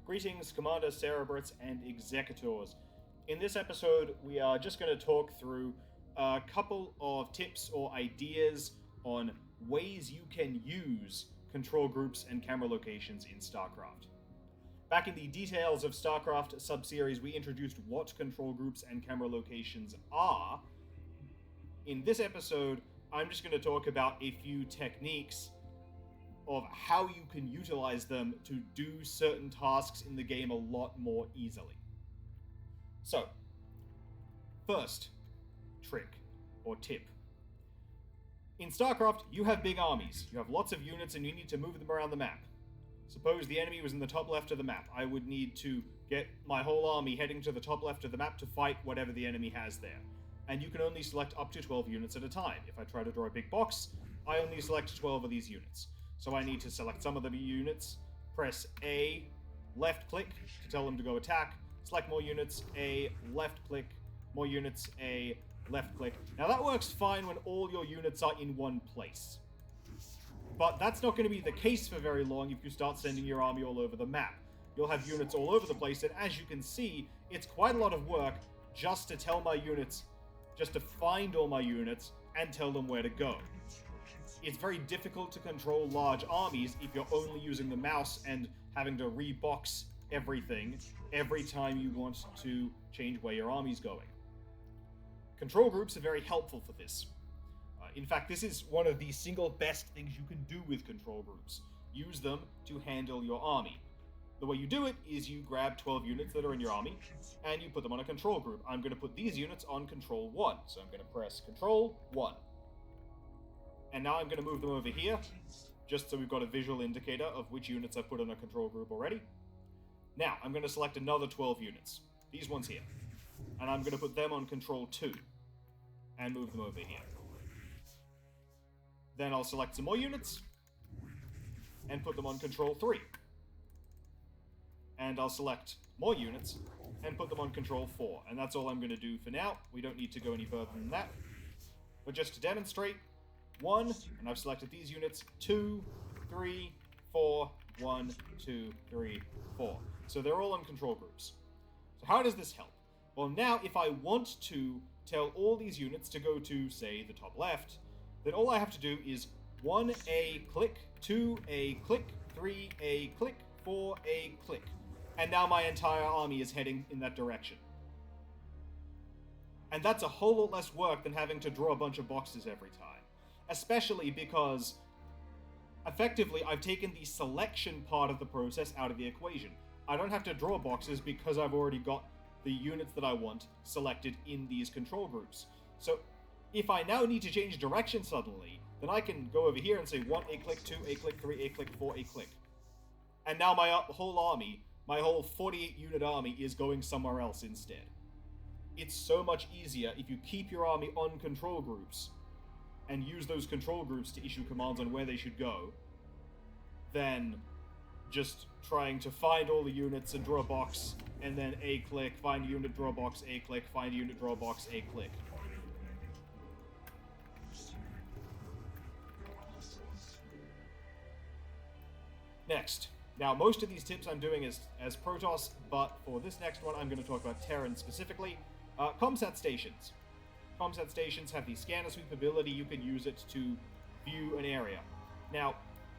Greetings, Commander, Cerebrits, and Executors. In this episode, we are just going to talk through a couple of tips or ideas on ways you can use control groups and camera locations in StarCraft. Back in the Details of StarCraft subseries, we introduced what control groups and camera locations are. In this episode, I'm just going to talk about a few techniques of how you can utilize them to do certain tasks in the game a lot more easily. So, first trick or tip. In StarCraft, you have big armies. You have lots of units and you need to move them around the map. Suppose the enemy was in the top left of the map. I would need to get my whole army heading to the top left of the map to fight whatever the enemy has there. And you can only select up to 12 units at a time. If I try to draw a big box, I only select 12 of these units. So I need to select some of the units, press A, left click to tell them to go attack, select more units, A, left click, more units, A, left click. Now that works fine when all your units are in one place. But that's not going to be the case for very long if you start sending your army all over the map. You'll have units all over the place, and as you can see, it's quite a lot of work just to tell my units, just to find all my units and tell them where to go. It's very difficult to control large armies if you're only using the mouse and having to rebox everything every time you want to change where your army's going. Control groups are very helpful for this. In fact, this is one of the single best things you can do with control groups. Use them to handle your army. The way you do it is you grab 12 units that are in your army, and you put them on a control group. I'm going to put these units on Control 1, so I'm going to press Control 1. And now I'm going to move them over here, just so we've got a visual indicator of which units I've put on a control group already. Now, I'm going to select another 12 units, these ones here, and I'm going to put them on Control 2, and move them over here. Then I'll select some more units, and put them on Control 3. And I'll select more units, and put them on Control 4. And that's all I'm going to do for now. We don't need to go any further than that. But just to demonstrate, 1, and I've selected these units, 2, 3, 4, 1, 2, 3, 4. So they're all on control groups. So how does this help? Well, now if I want to tell all these units to go to, say, the top left, then all I have to do is 1A click, 2A click, 3A click, 4A click. And now my entire army is heading in that direction. And that's a whole lot less work than having to draw a bunch of boxes every time. Especially because, effectively, I've taken the selection part of the process out of the equation. I don't have to draw boxes because I've already got the units that I want selected in these control groups. So, if I now need to change direction suddenly, then I can go over here and say 1A click, 2A click, 3A click, 4A click. And now my whole army, my whole 48 unit army is going somewhere else instead. It's so much easier if you keep your army on control groups and use those control groups to issue commands on where they should go, than just trying to find all the units and draw a box, and then A click, find a unit, draw a box, A click, find a unit, draw a box, A click. Next. Now, most of these tips I'm doing as Protoss, but for this next one, I'm going to talk about Terran specifically. Comsat stations. Comsat stations have the scanner sweep ability. You can use it to view an area. Now,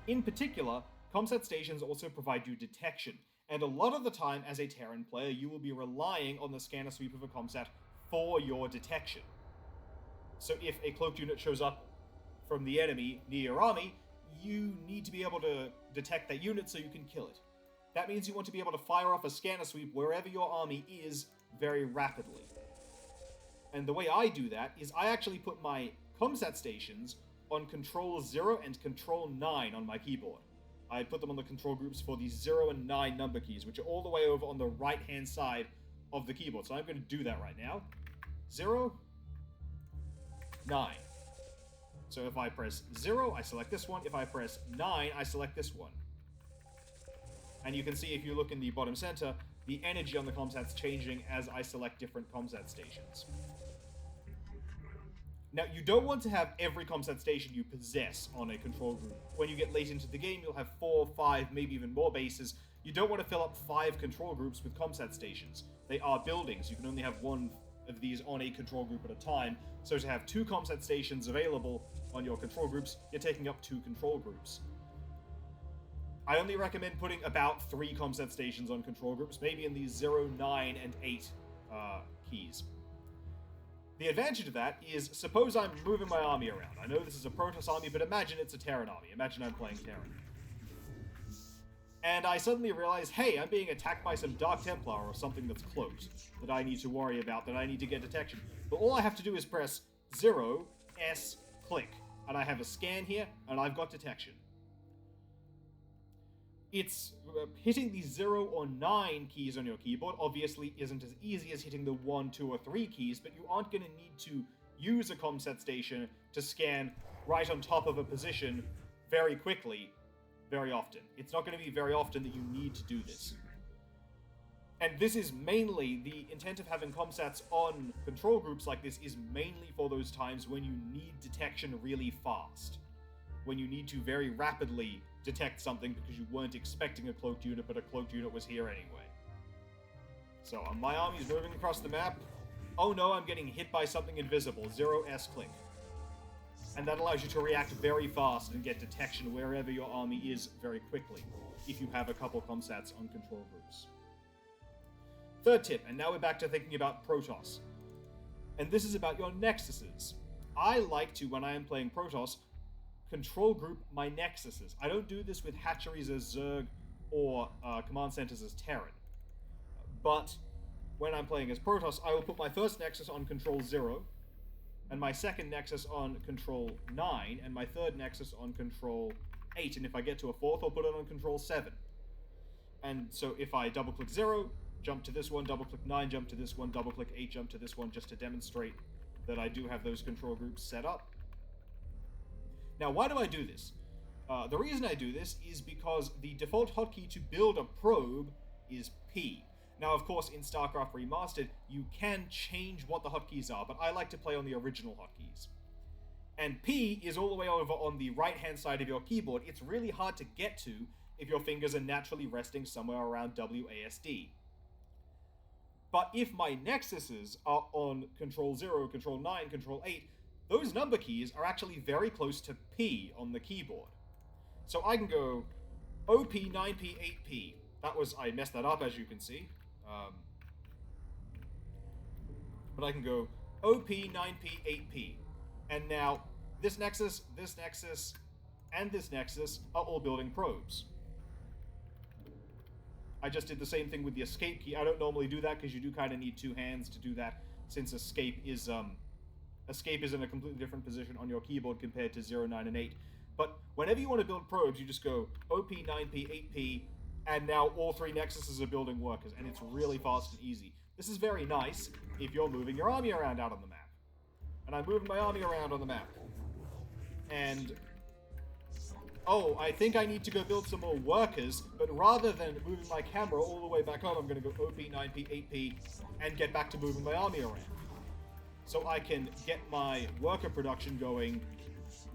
in particular, Comsat stations also provide you detection, and a lot of the time as a Terran player, you will be relying on the scanner sweep of a Comsat for your detection. So if a cloaked unit shows up from the enemy near your army, you need to be able to detect that unit so you can kill it. That means you want to be able to fire off a scanner sweep wherever your army is very rapidly. And the way I do that is I actually put my Comsat stations on Control 0 and Control 9 on my keyboard. I put them on the control groups for the 0 and 9 number keys, which are all the way over on the right-hand side of the keyboard. So I'm going to do that right now. 0, 9. So if I press 0, I select this one. If I press 9, I select this one. And you can see if you look in the bottom center, the energy on the Comsat's changing as I select different Comsat stations. Now, you don't want to have every Comsat station you possess on a control group. When you get late into the game, you'll have 4, 5, maybe even more bases. You don't want to fill up 5 control groups with ComSat stations. They are buildings. You can only have one of these on a control group at a time. So to have 2 ComSat stations available on your control groups, you're taking up 2 control groups. I only recommend putting about 3 ComSat stations on control groups, maybe in the 0, 9, and 8 keys. The advantage of that is, suppose I'm moving my army around. I know this is a Protoss army, but imagine it's a Terran army. Imagine I'm playing Terran. And I suddenly realize, hey, I'm being attacked by some Dark Templar or something that's close that I need to worry about, that I need to get detection. But all I have to do is press 0, S, click. And I have a scan here, and I've got detection. It's hitting the 0 or 9 keys on your keyboard obviously isn't as easy as hitting the 1, 2, or 3 keys, but you aren't going to need to use a ComSat station to scan right on top of a position very quickly, very often. It's not going to be very often that you need to do this. And this is mainly, the intent of having ComSats on control groups like this is mainly for those times when you need detection really fast. When you need to very rapidly detect something because you weren't expecting a cloaked unit, but a cloaked unit was here anyway. So, my army's moving across the map. Oh no, I'm getting hit by something invisible. 0S click. And that allows you to react very fast and get detection wherever your army is very quickly, if you have a couple ComSats on control groups. Third tip, and now we're back to thinking about Protoss. And this is about your nexuses. I like to, when I am playing Protoss, control group my nexuses. I don't do this with hatcheries as Zerg or command centers as Terran. But when I'm playing as Protoss, I will put my first nexus on control 0, and my second nexus on control 9, and my third nexus on control 8, and if I get to a fourth, I'll put it on control 7. And so if I double-click 0, jump to this one, double-click 9, jump to this one, double-click 8, jump to this one, just to demonstrate that I do have those control groups set up. Now, why do I do this? The reason I do this is because the default hotkey to build a probe is P. Now, of course, in StarCraft Remastered, you can change what the hotkeys are, but I like to play on the original hotkeys. And P is all the way over on the right-hand side of your keyboard. It's really hard to get to if your fingers are naturally resting somewhere around WASD. But if my nexuses are on Control 0, Control 9, Control 8, those number keys are actually very close to P on the keyboard. So I can go OP, 9P, 8P. I messed that up, as you can see. But I can go OP, 9P, 8P. And now, this nexus, and this nexus are all building probes. I just did the same thing with the escape key. I don't normally do that because you do kind of need 2 hands to do that, since escape is in a completely different position on your keyboard compared to 0, 9, and 8. But whenever you want to build probes, you just go OP, 9P, 8P, and now all 3 nexuses are building workers, and it's really fast and easy. This is very nice if you're moving your army around out on the map. And I'm moving my army around on the map. And oh, I think I need to go build some more workers, but rather than moving my camera all the way back home, I'm going to go OP, 9P, 8P, and get back to moving my army around. So I can get my worker production going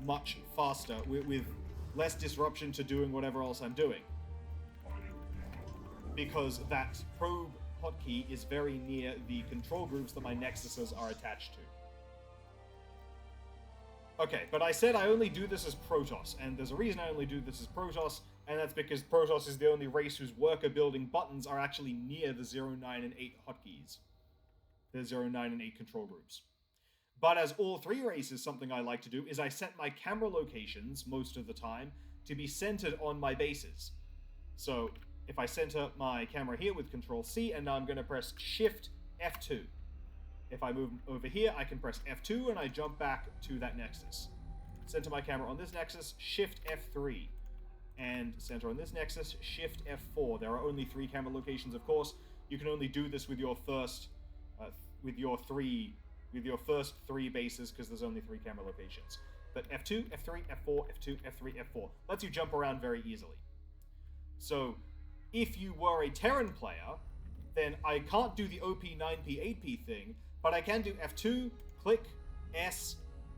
much faster, with less disruption to doing whatever else I'm doing. Because that probe hotkey is very near the control groups that my nexuses are attached to. Okay, but I said I only do this as Protoss, and there's a reason I only do this as Protoss, and that's because Protoss is the only race whose worker building buttons are actually near the 0, 9, and 8 hotkeys. The 0, 9, and 8 control groups. But as all 3 races, something I like to do is I set my camera locations, most of the time, to be centered on my bases. So, if I center my camera here with Control C, and now I'm going to press Shift F2. If I move over here, I can press F2 and I jump back to that nexus. Center my camera on this nexus, Shift F3. And center on this nexus, Shift F4. There are only 3 camera locations, of course. You can only do this with your first, with your first 3 bases, because there's only 3 camera locations. But F2, F3, F4, F2, F3, F4 lets you jump around very easily. So, if you were a Terran player, then I can't do the OP, 9P, 8P thing, but I can do F2, click, S,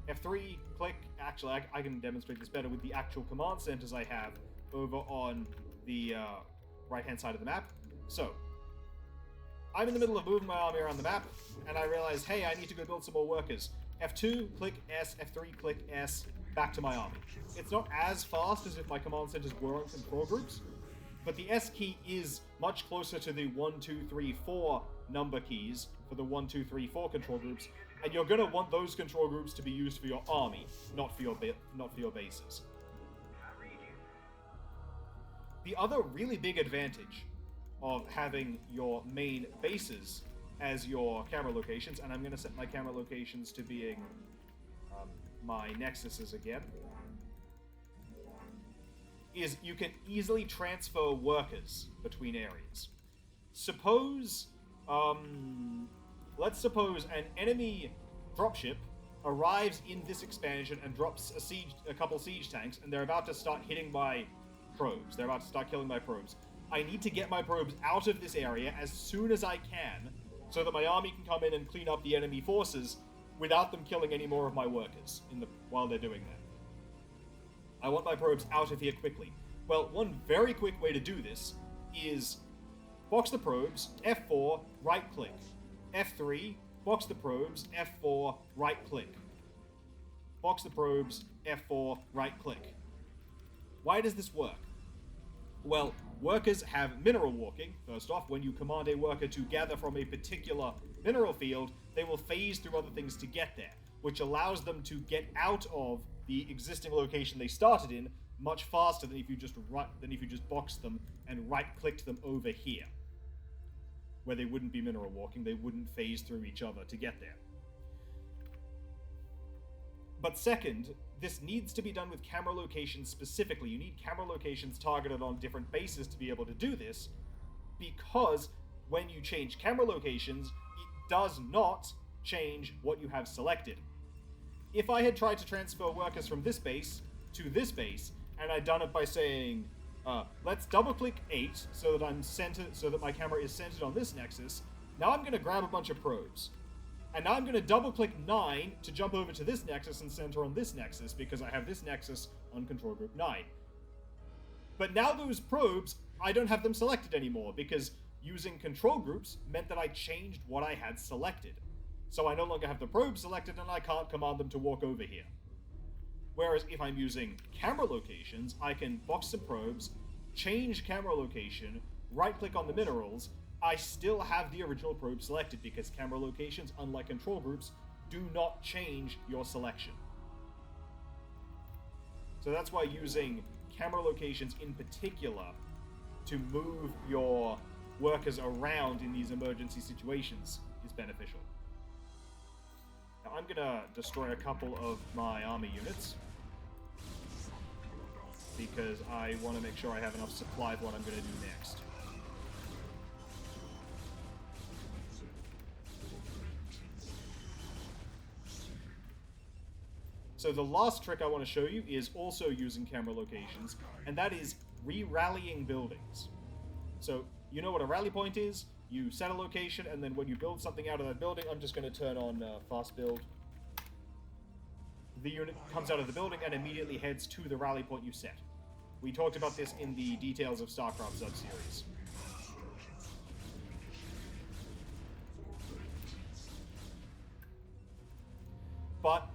F3, click. Actually, I can demonstrate this better with the actual command centers I have over on the right-hand side of the map. So, I'm in the middle of moving my army around the map, and I realize, hey, I need to go build some more workers. F2, click S, F3, click S, back to my army. It's not as fast as if my command centers were on control groups, but the S key is much closer to the 1, 2, 3, 4 number keys for the 1, 2, 3, 4 control groups, and you're going to want those control groups to be used for your army, not for your bases. The other really big advantage of having your main bases as your camera locations, and I'm going to set my camera locations to being my nexuses again, is you can easily transfer workers between areas. Let's suppose an enemy dropship arrives in this expansion and drops a couple siege tanks, and they're about to start hitting my probes. They're about to start killing my probes. I need to get my probes out of this area as soon as I can, so that my army can come in and clean up the enemy forces without them killing any more of my workers while they're doing that. I want my probes out of here quickly. Well, one very quick way to do this is box the probes, F4, right-click. F3, box the probes, F4, right-click. Box the probes, F4, right-click. Why does this work? Well, workers have mineral walking. First off, when you command a worker to gather from a particular mineral field, they will phase through other things to get there, which allows them to get out of the existing location they started in much faster than if you just boxed them and right-clicked them over here, where they wouldn't be mineral walking, they wouldn't phase through each other to get there. But second, this needs to be done with camera locations specifically. You need camera locations targeted on different bases to be able to do this, because when you change camera locations, it does not change what you have selected. If I had tried to transfer workers from this base to this base, and I'd done it by saying, let's double-click 8 so that my camera is centered on this nexus, now I'm going to grab a bunch of probes. And now I'm going to double-click 9 to jump over to this nexus and center on this nexus, because I have this nexus on control group 9. But now those probes, I don't have them selected anymore, because using control groups meant that I changed what I had selected. So I no longer have the probes selected, and I can't command them to walk over here. Whereas if I'm using camera locations, I can box some probes, change camera location, right-click on the minerals. I still have the original probe selected, because camera locations, unlike control groups, do not change your selection. So that's why using camera locations in particular to move your workers around in these emergency situations is beneficial. Now I'm gonna destroy a couple of my army units, because I want to make sure I have enough supply for what I'm going to do next. So the last trick I want to show you is also using camera locations, and that is re-rallying buildings. So you know what a rally point is? You set a location, and then when you build something out of that building, I'm just going to turn on fast build. The unit comes out of the building and immediately heads to the rally point you set. We talked about this in the Details of StarCraft sub-series. But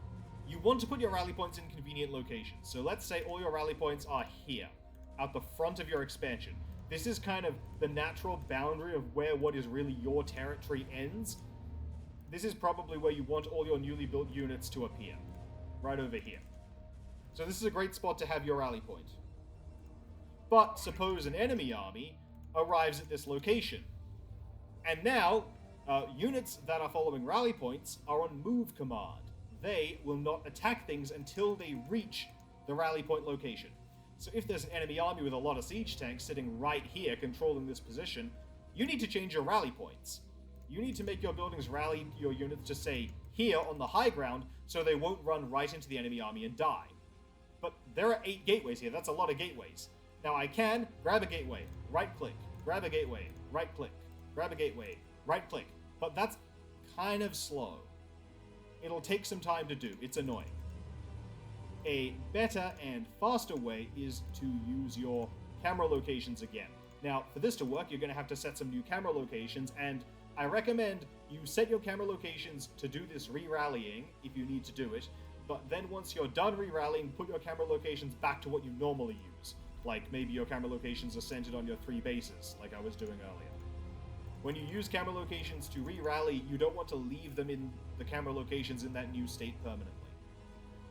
you want to put your rally points in convenient locations. So let's say all your rally points are here, at the front of your expansion. This is kind of the natural boundary of where what is really your territory ends. This is probably where you want all your newly built units to appear. Right over here. So this is a great spot to have your rally point. But suppose an enemy army arrives at this location. And now, units that are following rally points are on move command. They will not attack things until they reach the rally point location. So if there's an enemy army with a lot of siege tanks sitting right here controlling this position, you need to change your rally points. You need to make your buildings rally your units to say here on the high ground, so they won't run right into the enemy army and die. But there are 8 gateways here. That's a lot of gateways. Now I can grab a gateway, right-click, grab a gateway, right-click, grab a gateway, right-click. But that's kind of slow. It'll take some time to do. It's annoying. A better and faster way is to use your camera locations again. Now, for this to work, you're going to have to set some new camera locations, and I recommend you set your camera locations to do this re-rallying if you need to do it, but then once you're done re-rallying, put your camera locations back to what you normally use. Like maybe your camera locations are centered on your 3 bases, like I was doing earlier. When you use camera locations to re-rally, you don't want to leave them in the camera locations in that new state permanently.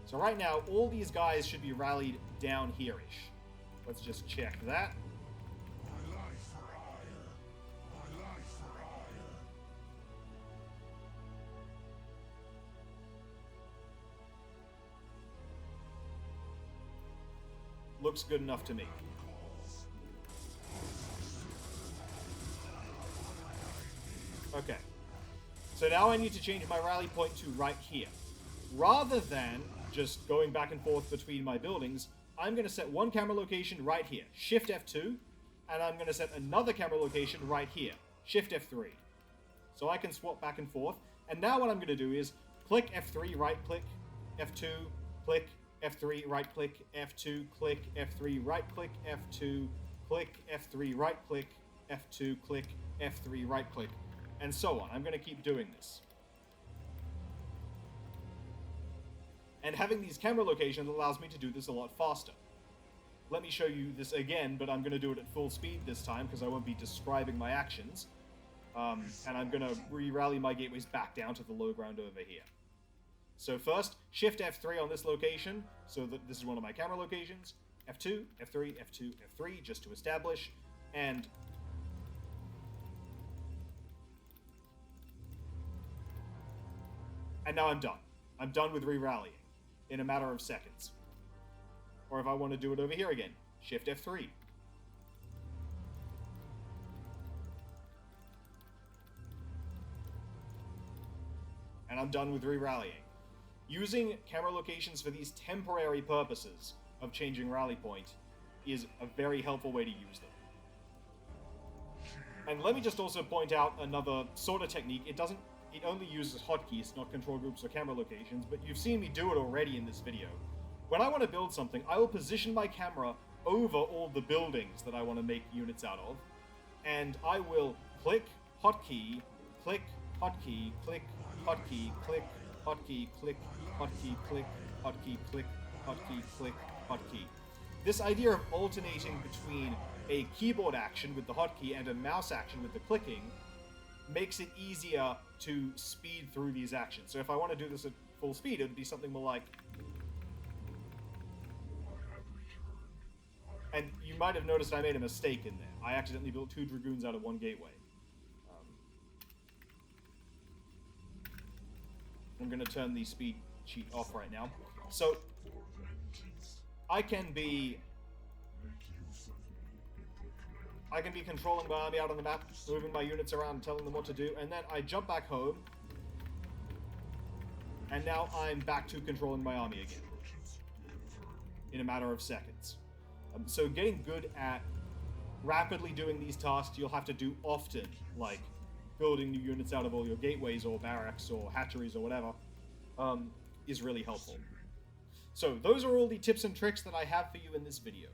So right now, all these guys should be rallied down here-ish. Let's just check that. My life for hire. My life for hire. Looks good enough to me. Okay. So now I need to change my rally point to right here. Rather than just going back and forth between my buildings, I'm going to set one camera location right here, Shift F2, and I'm going to set another camera location right here, Shift F3. So I can swap back and forth. And now what I'm going to do is click F3, right-click, F2, click, F3, right-click, F2, click, F3, right-click, F2, click, F3, right-click, F2, click, F3, right-click, and so on. I'm going to keep doing this. And having these camera locations allows me to do this a lot faster. Let me show you this again, but I'm going to do it at full speed this time because I won't be describing my actions. And I'm going to re-rally my gateways back down to the low ground over here. So first, Shift F3 on this location, so that this is one of my camera locations. F2, F3, F2, F3, just to establish. And now I'm done. I'm done with re-rallying in a matter of seconds. Or if I want to do it over here again, Shift F3. And I'm done with re-rallying. Using camera locations for these temporary purposes of changing rally point is a very helpful way to use them. And let me just also point out another sort of technique. It only uses hotkeys, not control groups or camera locations, but you've seen me do it already in this video. When I want to build something, I will position my camera over all the buildings that I want to make units out of, and I will click, hotkey, click, hotkey, click, hotkey, click, hotkey, click, hotkey, click, hotkey, click, hotkey, click, hotkey. This idea of alternating between a keyboard action with the hotkey and a mouse action with the clicking makes it easier to speed through these actions. So if I want to do this at full speed, it would be something more like... And you might have noticed I made a mistake in there. I accidentally built 2 Dragoons out of 1 gateway. I'm going to turn the speed cheat off right now. So, I can be controlling my army out on the map, moving my units around, telling them what to do, and then I jump back home, and now I'm back to controlling my army again, in a matter of seconds. So getting good at rapidly doing these tasks you'll have to do often, like building new units out of all your gateways or barracks or hatcheries or whatever, is really helpful. So those are all the tips and tricks that I have for you in this video.